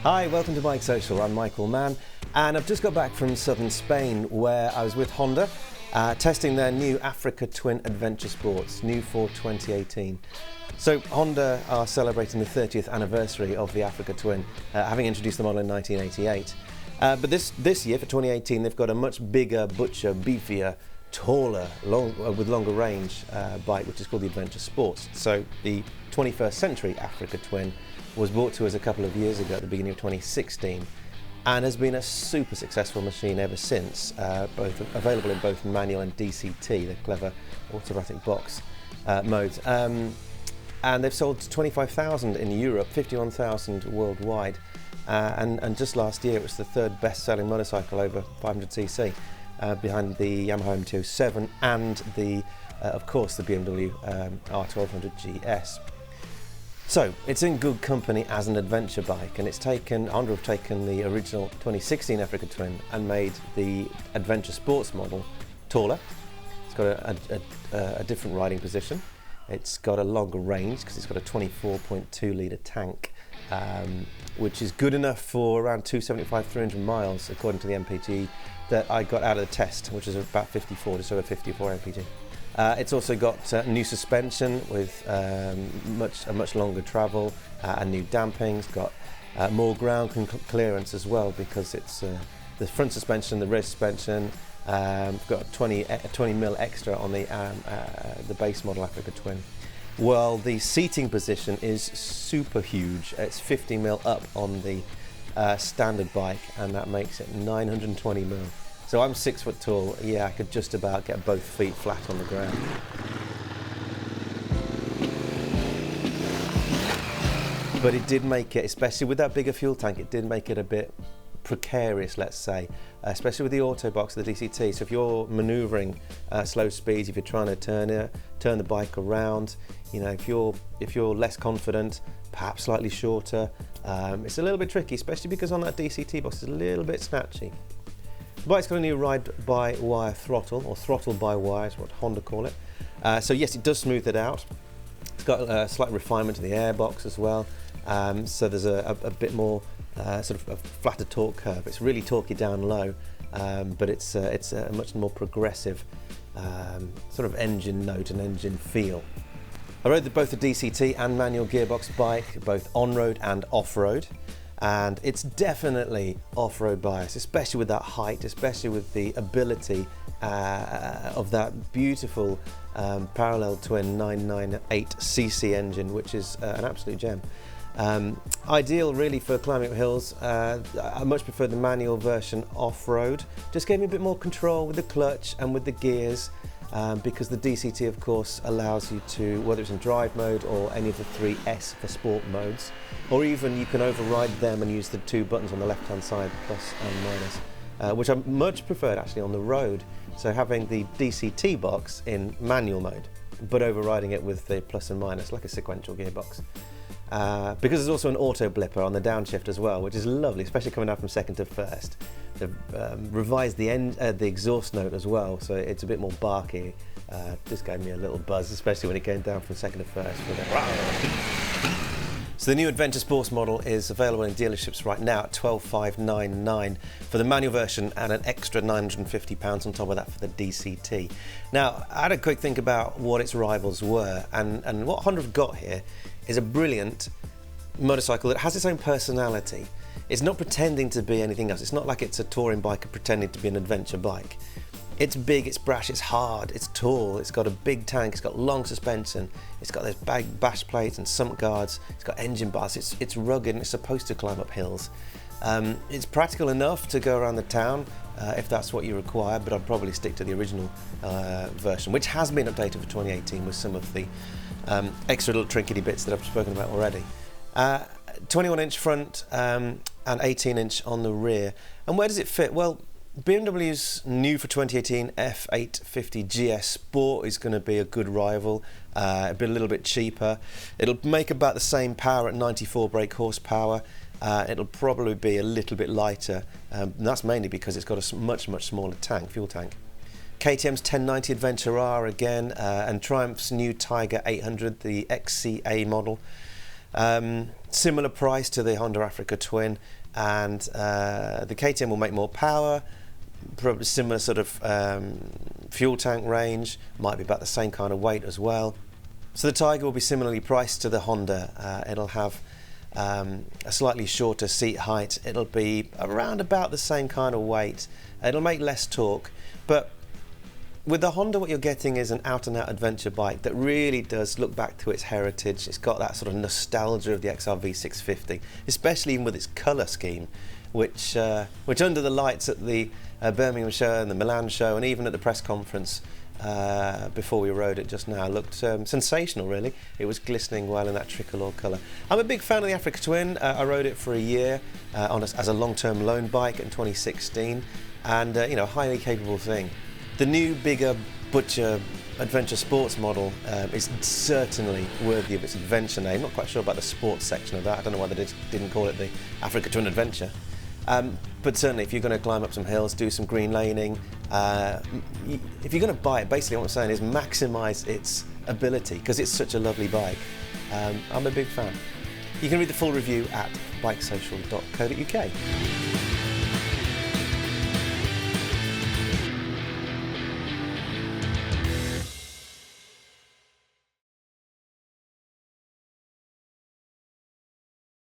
Hi, welcome to BikeSocial. I'm Michael Mann, and I've just got back from southern Spain where I was with Honda testing their new Africa Twin Adventure Sports, new for 2018. So Honda are celebrating the 30th anniversary of the Africa Twin, having introduced the model in 1988. But this year, for 2018, they've got a much bigger, butcher, beefier, taller, with longer range bike, which is called the Adventure Sports. So the 21st century Africa Twin was brought to us a couple of years ago at the beginning of 2016 and has been a super successful machine ever since, both available in both manual and DCT, the clever automatic box modes. And they've sold 25,000 in Europe, 51,000 worldwide, and just last year it was the third best-selling motorcycle over 500cc, behind the Yamaha MT-07 and of course the BMW R1200 GS. So it's in good company as an adventure bike, and Honda have taken the original 2016 Africa Twin and made the Adventure Sports model taller. It's got a different riding position. It's got a longer range because it's got a 24.2 litre tank, which is good enough for around 275-300 miles according to the MPG that I got out of the test, which is about 54, just over 54 MPG. It's also got new suspension with much longer travel and new damping. It's got more ground clearance as well because it's the front suspension, the rear suspension. Got 20 mil extra on the base model Africa Twin. Well, the seating position is super huge. It's 50 mil up on the standard bike, and that makes it 920 mil. So I'm 6 foot tall. Yeah, I could just about get both feet flat on the ground. But it did make it, especially with that bigger fuel tank, it did make it a bit precarious, let's say, especially with the auto box, the DCT. So if you're manoeuvring slow speeds, if you're trying to turn the bike around, you know, if you're less confident, perhaps slightly shorter, it's a little bit tricky, especially because on that DCT box it's a little bit snatchy. The bike's got a new ride-by-wire throttle, or throttle-by-wire is what Honda call it. So yes, it does smooth it out. It's got a slight refinement to the airbox as well. So there's a bit more sort of a flatter torque curve. It's really torquey down low, but it's a much more progressive sort of engine note and engine feel. I rode both the DCT and manual gearbox bike, both on-road and off-road. And it's definitely off-road bias, especially with that height, especially with the ability of that beautiful parallel twin 998cc engine, which is an absolute gem. Ideal really for climbing up hills. I much prefer the manual version off-road. Just gave me a bit more control with the clutch and with the gears, because the DCT of course allows you to, whether it's in drive mode or any of the 3S for sport modes, or even you can override them and use the two buttons on the left hand side, plus and minus, which I much preferred actually on the road. So having the DCT box in manual mode, but overriding it with the plus and minus like a sequential gearbox. Because there's also an auto blipper on the downshift as well, which is lovely, especially coming out from second to first. They've revised the exhaust note as well, so it's a bit more barky. Just gave me a little buzz, especially when it came down from second to first. So the new Adventure Sports model is available in dealerships right now at $12,599 for the manual version and an extra £950 on top of that for the DCT. Now, I had a quick think about what its rivals were, and what Honda have got here is a brilliant motorcycle that has its own personality. It's not pretending to be anything else. It's not like it's a touring bike pretending to be an adventure bike. It's big, it's brash, it's hard, it's tall, it's got a big tank, it's got long suspension, it's got those bash plates and sump guards, it's got engine bars, it's rugged and it's supposed to climb up hills. It's practical enough to go around the town if that's what you require, but I'd probably stick to the original version, which has been updated for 2018 with some of the extra little trinkety bits that I've spoken about already. 21-inch front and 18-inch on the rear. And where does it fit? Well, BMW's new for 2018 F850 GS Sport is going to be a good rival. It'll be a little bit cheaper. It'll make about the same power at 94 brake horsepower. It'll probably be a little bit lighter, and that's mainly because it's got a much smaller fuel tank. KTM's 1090 Adventure R again, and Triumph's new Tiger 800, the XCA model. Similar price to the Honda Africa Twin, and the KTM will make more power, probably similar sort of fuel tank range, might be about the same kind of weight as well. So the Tiger will be similarly priced to the Honda. It'll have a slightly shorter seat height. It'll be around about the same kind of weight. It'll make less torque, but with the Honda, what you're getting is an out-and-out adventure bike that really does look back to its heritage. It's got that sort of nostalgia of the XR-V 650, especially even with its colour scheme, which under the lights at the Birmingham show and the Milan show, and even at the press conference before we rode it just now, looked sensational, really. It was glistening well in that tricolour colour. I'm a big fan of the Africa Twin. I rode it for a year as a long-term loan bike in 2016, and a highly capable thing. The new, bigger, butcher adventure sports model is certainly worthy of its adventure name. Not quite sure about the sports section of that. I don't know why they didn't call it the Africa Twin Adventure. But certainly, if you're going to climb up some hills, do some green laning, if you're going to buy it, basically what I'm saying is maximise its ability, because it's such a lovely bike. I'm a big fan. You can read the full review at bikesocial.co.uk.